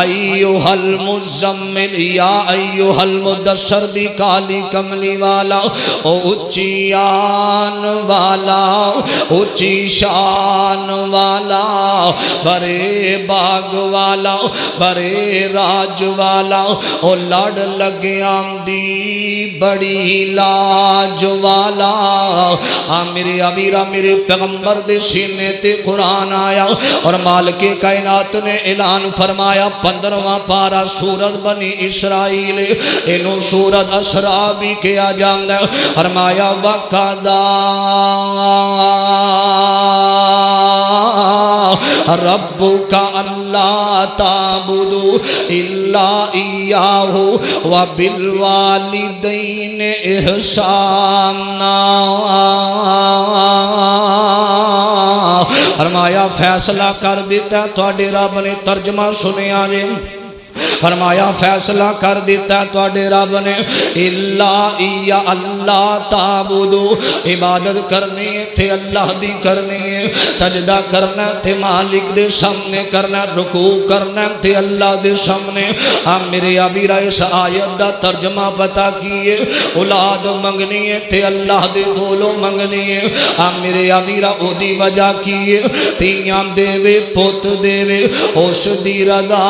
ایھا المزمل یا ایھا المدثر دی کالی کملی والا، او اچھی آن والا، اچھی شان والا، بڑے باغ والا، بڑے راج والا، او لڑ لگیاں دی بڑی لاج والا۔ میرے امیرہ میرے پیغمبر دے سینے تے قرآن آیا اور مالک کائنات نے اعلان فرمایا 15واں پارہ سورت بنی اسرائیل، انہوں سورت اسرا بھی کیا جاندہ، فرمایا وَقَضَى رَبُّكَ أَلَّا تَعْبُدُوا إِلَّا إِيَّاهُ وَبِالْوَالِدَيْنِ إِحْسَانًا۔ فرمایا فیصلہ کر دیتا تواڈے رب نے، ترجمہ سنیا جی، فرمایا فیصلہ کر دیتا تواڈے رب نے، الا ایا اللہ تعبدو، عبادت کرنی ہے تھے اللہ دی کرنی ہے، سجدہ کرنا تھے مالک دے سامنے کرنا، رکوع کرنا تھے اللہ دے سامنے۔ میرے ابیرہ اس آیت دا ترجمہ پتا کیے، اولاد منگنی ہے تھے اللہ دے کولوں منگنی ہے۔ میرے ابیرہ او دی وجہ کیے، تیاں دے وے پوت دے وے، اس دی رضا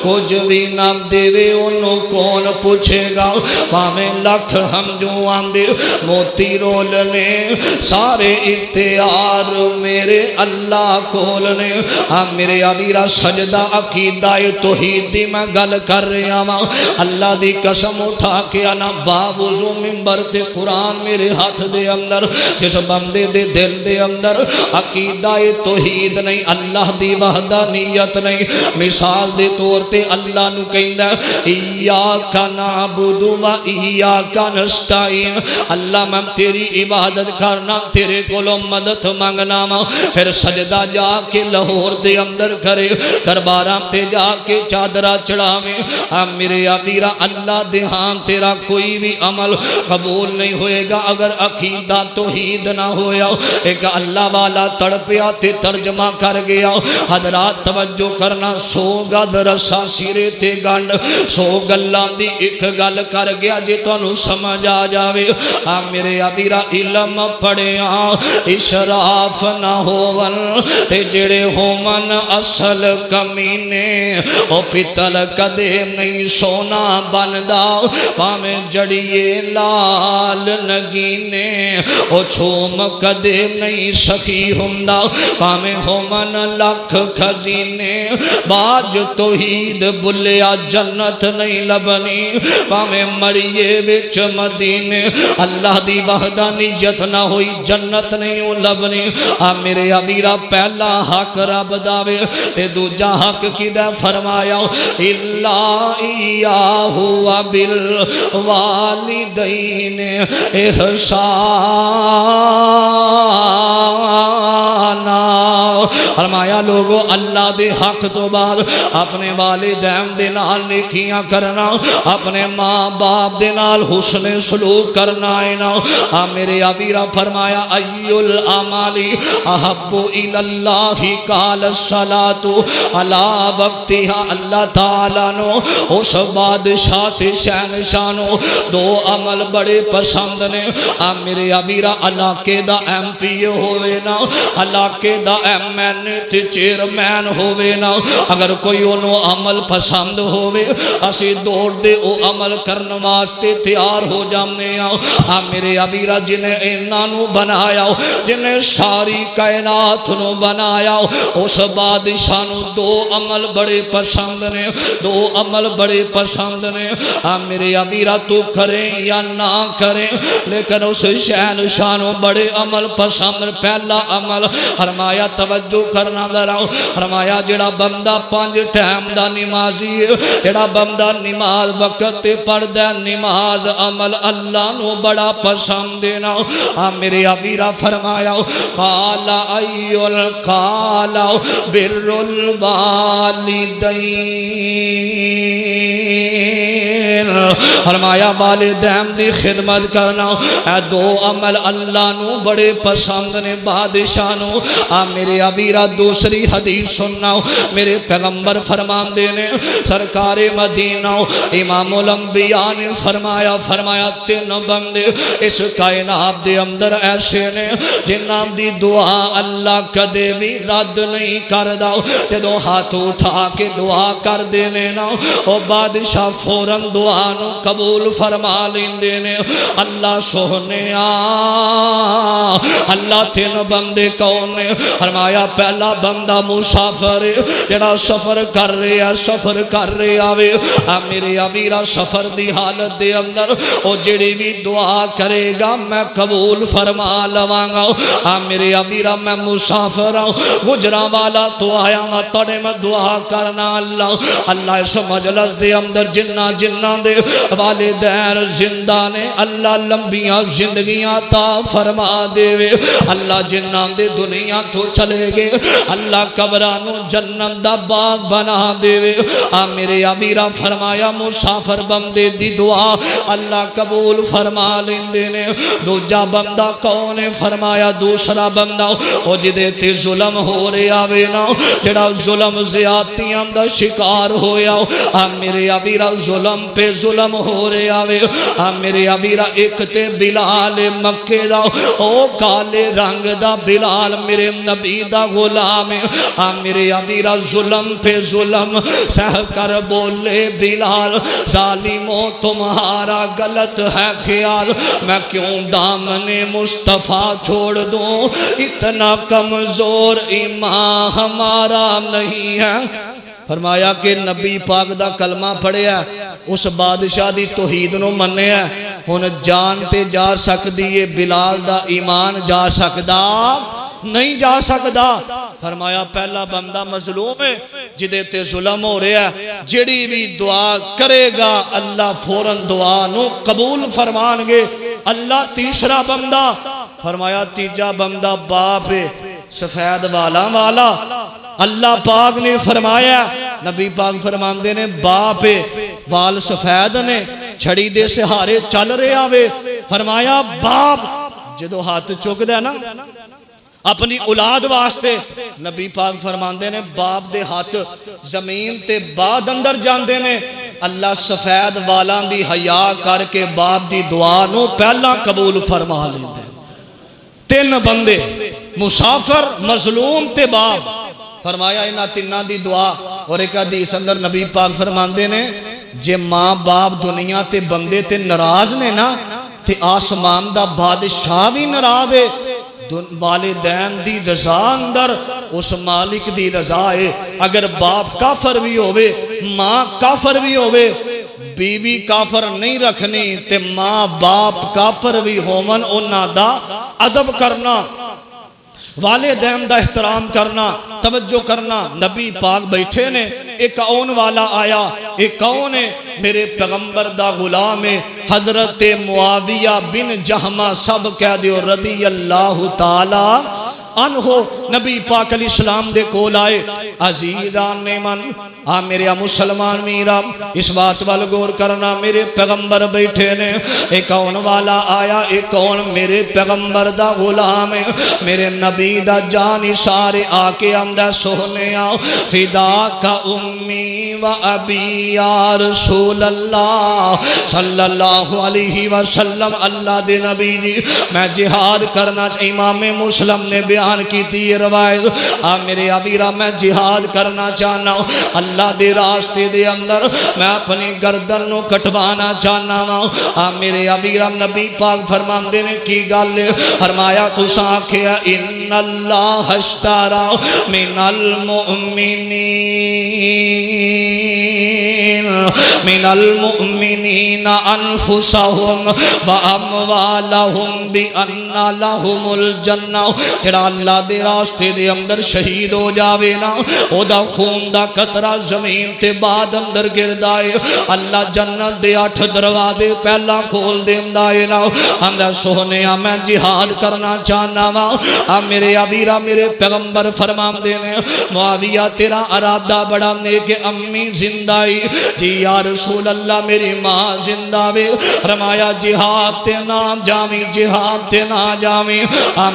کچھ بھی نام دے وے انہوں کون پوچھے گا، پامیں لکھ ہم جو آندے موتی رولنے، سارے اختیار میرے اللہ کولنے۔ میرے ابیرہ سجدہ عقیدہ توحید دی میں گل کر رہا ہوں، اللہ دی قسم اٹھا کے انا باوضو منبر تے قرآن میرے ہاتھ دے اندر، جس بندے دے دل دے اندر عقیدہ توحید نہیں، اللہ دی وحدانیت نہیں، مثال دے طور تے اللہ نو کہندا ایاک نعبد و ایاک نستعین، اللہ میں تیری عبادت کرنا، تیرے کولوں مدد منگنا، پھر سجدہ جا کے لاہور دے اندر کرے، درباراں تے جا کے چادرہ چڑھاویں۔ میرے ابیرہ اللہ دے ہاں تیرا کوئی بھی عمل قبول نہیں ہوئے گا اگر عقیدہ توحید نہ ہویا۔ ایک اللہ والا تڑپیا تے ترجمہ کر گیا، حضرات توجہ کرنا، سو گد رسا سیرے تے گنڈ، سو گلان دی ایک گل کر گیا جے تو انہوں سمجھ آ جاوے۔ میرے ابیرہ علم پڑھیا اشراف نہ ہوون تے جڑے ہومن اصل کمینے، او پتل کدے نہیں سونا بندا، پامیں جڑیے لال نگینے، او چھوم کدے نہیں سخی ہمدا، پامیں ہومن لکھ خزینے، باج توحید بلیا جنت نہیں لبنی، پامیں مریے بچ مدینے، اللہ دی وحدانیت نہ ہوئی جنت نہیں لبنی۔ میرے امیرہ پہلا حق رب داوے تے دوجا حق کی دے فرمایا الا ایاہ وبالوالدین احسانا۔ فرمایا لوگو اللہ دے حق تو بعد اپنے والدین دے نال نیکیاں کرنا، اپنے ماں باپ دے نال حسن سلوک کرنا ہے نا۔ میرے ابیرہ فرمایا ای العمالی احب الاللہ قال الصلاة علی وقتہا، اللہ تعالیٰ نو اس بادشاہ تے شہنشاہ دو عمل بڑے پسند نے۔ میرے ابیرہ علاقے دا ایم پی ہوئے نا، علاقے دا ایم این تے چیئرمین ہوئے نا، اگر کوئی انہوں عمل پسند ہوئے اسی دوڑ دے او عمل کرنے واسطے تیار ہو جانے آؤ۔ میرے ابیرہ جنہیں انہوں بنایا، جنہیں ساری کائنات نو بنایا، اس بادشاہ نو دو عمل بڑے پسند نے، دو عمل بڑے پسند نے۔ میرے ابیرہ تو کریں یا نہ کریں، لیکن اس شہنشاہ نو بڑے عمل پسند۔ پہلا عمل فرمایا توجہ کرنا ذرا، فرمایا جڑا بندہ 5 ٹائم دا نمازی ہے، جڑا بندہ نماز وقت پڑھ دے، نماز عمل اللہ نو بڑا پسند دینا۔ میرے ابیرہ فرمایا قال ایل قال بر الوالدین فرمایا والدین دی خدمت کرنا اے دو عمل اللہ نو بڑے پسند نے بادشاہ نو میرے ابیرا دوسری حدیث سننا میرے پیغمبر فرمان دینے سرکار مدینہ امام الانبیاء نے فرمایا تین بندے اس کائنات دے اندر ایسے نے جنہاں دی دعا اللہ کدے بھی رد نہیں کردا جدو ہاتھ اٹھا کے دعا کر دینے نا او بادشاہ فوراں دعا نو قبول فرما لیندے نے اللہ سونے اللہ تین بندے کون نے فرمایا پہلا بندہ مسافر جڑا سفر کر رہے آوے میرے ابیرا سفر دی حالت دے اندر او جڑی بھی دعا کرے گا میں قبول فرما لواں گا میرے ابیرا میں مسافر ہوں گجرا والا تو آیا میں تڑے میں دعا کرنا اللہ اس مجلس دے اندر جنہ دے والدین زندہ نے اللہ لمبیاں زندگیاں عطا فرما دے اللہ جنہ دے دنیا تو چلے گے اللہ قبرانو جنت دا باغ بنا دے میرے ابیرا فرمایا مسافر بندے دی دعا اللہ قبول فرما لیندے نے دوجا بندہ کون ہے فرمایا دوسرا بندہ او جدے تے ظلم ہو رہے آوے نا جڑا ظلم زیادتیاں دا شکار ہویا میرے ابیرا ظلم پہ ظلم ہو رہے آوے میرے ابیرا ایک تے بلال مکے دا او کالے رنگ دا بلال میرے نبی دا غلام میرے ابیرا ظلم پہ ظلم سہ کر بولے بلال ظالموں تمہارا غلط ہے خیال میں کیوں دامن مصطفیٰ چھوڑ دوں اتنا کمزور ایمان ہمارا نہیں ہے فرمایا کہ نبی پاک دا کلمہ پڑھیا اس بادشاہ دی توحید نو منیا ہن جان تے جا سکدی ہے بلال دا ایمان جا سکدا نہیں جا سکدا فرمایا پہلا بندہ مظلوم ہے جدے تے ظلم ہو رہا ہے جڑی بھی دعا کرے گا اللہ فوراں دعا نو قبول فرمان گے اللہ تیسرا بندہ فرمایا تیجا بندہ باپ سفید والا اللہ پاک نے فرمایا نبی پاک فرماندے نے باپ وال سفید نے چھڑی دے سہارے چل رہے آوے فرمایا باپ جدو ہاتھ چک دے نا اپنی اولاد واسطے نبی پاک فرماندے نے باپ دے ہاتھ زمین تے بعد اندر جاندے نے اللہ سفید والاں دی حیا کر کے باپ دی دعا نو پہلا قبول فرما لیندے تین بندے مسافر مظلوم تے باپ فرمایا انہاں تیناں دی دعا اور ایک حدیث اندر نبی پاک فرماندے نے جے ماں باپ دنیا تے بندے تے ناراض نے نا تے آسمان دا بادشاہ بھی ناراض ہے والدین دی رضا اندر اس مالک دی رضا ہے اگر باپ کافر بھی ہوئے ماں کافر بھی ہوئے بیوی کافر نہیں رکھنی تے ماں باپ کافر بھی ہومن انہاں دا ادب کرنا والدین دا احترام کرنا توجہ کرنا نبی پاک بیٹھے نے ایک کون والا آیا ایک کون ہے میرے پیغمبر دا غلام ہے حضرت معاویہ بن جہمہ سب کہہ دیو رضی اللہ تعالی عنہ نبی پاک علیہ السلام دے کول آئے عزیزان من میرے مسلمان میرا اس بات وال غور کرنا میرے پیغمبر بیٹھے نے ایک کون والا آیا ایک کون میرے پیغمبر دا غلام ہے میرے نبی دا جانی سارے آکے اندہ سونے آؤ فدا کا امی و ابی یا رسول اللہ صلی اللہ علیہ وسلم اللہ دے نبی جی میں جہاد کرنا امام مسلم نے بیان کی تھی روایت میرے ابیرا میں جہاد کرنا چاہنا ہوں اللہ دے راستے دے اندر میں اپنی گردن نو کٹوانا چاہنا ہوں میرے ابیرا نبی پاک فرماندے نے کی گل فرمایا تو ساکھیا ان اللہ اشترا من المؤمنین انفسهم و اموالهم بان لهم الجنہ جڑا اللہ دے راستے دے اندر شہید ہو جاوے نا او دا خون دا قطرہ زمین تے بعد اندر گردائے اللہ جنت دے 8 دروازے پہلا کھول دیندا ہے نا اندر سونیا میں جہاد کرنا چاہنا وا میرے ابیرا میرے پیغمبر فرماندے نے معاویہ تیرا ارادہ بڑا نیک امی زندہ جی یا رسول اللہ میری ماں زندہ وے فرمایا جہاد تے نہ جاویں جہاد تے نہ جاویں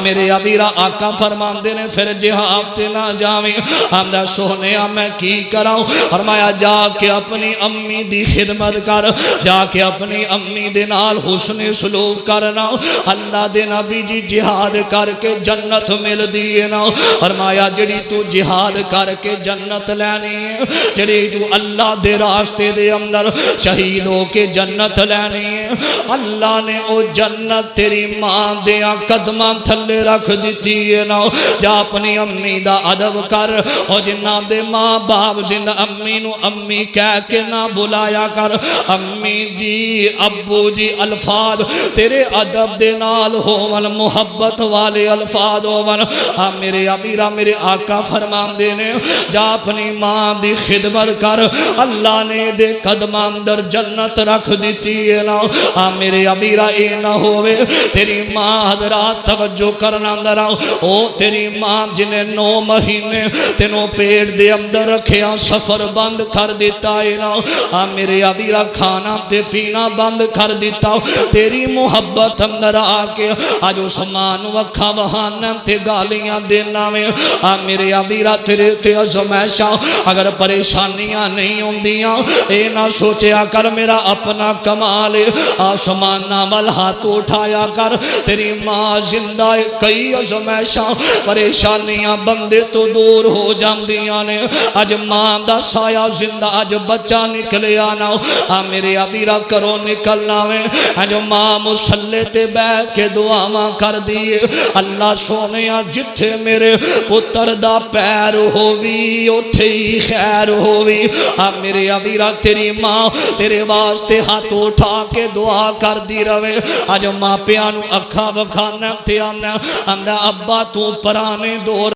میرے ابیرا آقا فرماندے نے پھر جہاد تے نہ جاویں آمدہ سونیا میں کی کراؤں فرمایا جا کے اپنی امی دی خدمت کر جا کے اپنی امی دے نال حسن سلوک کرنا اللہ دے نبی جی جہاد کر کے جنت مل دیئے نا فرمایا جڑی تو جہاد کر کے جنت لینی ہے جڑی تو اللہ دے راستے دے اندر شہید ہو کے جنت لینی ہے اللہ نے او جنت تیری ماں دیا قدمہ تھلے رکھ دیتی ہے نا جا اپنی امی دا ادب کر او جنہ دے ماں باپ زندہ امی نو امی کہہ کے نہ بلایا کر امی جی ابو جی الفاظ تیرے ادب دے نال ہوون محبت والے الفاظ ہوون میرے ابیرا میرے آقا فرمان دینے جا اپنی ماں دی خدمت کر اللہ نے دے قدم اندر جنت رکھ دیتی ہے نا میرے ابیرا اے نہ ہوئے تیری ماں حضرات توجہ کرنا اندر آؤ او تیری ماں جنہیں 9 مہینے تینوں پیٹ دے اندر رکھیا سفر بند کر دیتا ہے نا میرے ابیرا کھانا تے پینا بند کر دیتا تیری محبت اندر آکے آج عثمان وکھا بہانا تے گالیاں دینا میں میرے ابیرا تیرے تے ازمیشہ اگر پریشانیاں نہیں ہوں دیاں اے نہ سوچیا کر میرا اپنا کمال آسمانہ وال ہاتھ اٹھایا کر تیری ماں زندہ کئی ازمیشہ پریشانیاں بندے تو دور ہو جام دیاں نے آج ماں دا سایہ زندہ آج بچہ نکلے آنا میرے ابیرا کرو نکلنا میں آج ماں مسلح تے بے کے دعا ماں کر دیئے اللہ سونیا جتھے میرے پتر دا پیر ہووی اتھے ہی خیر ہووی میرے ابیرا تیری ماں تیرے واسطے ہاتھ اٹھا کے دعا کر دی روے آج ماں پیانو اکھا بکھانا تے آنا ابا تو پرانے دور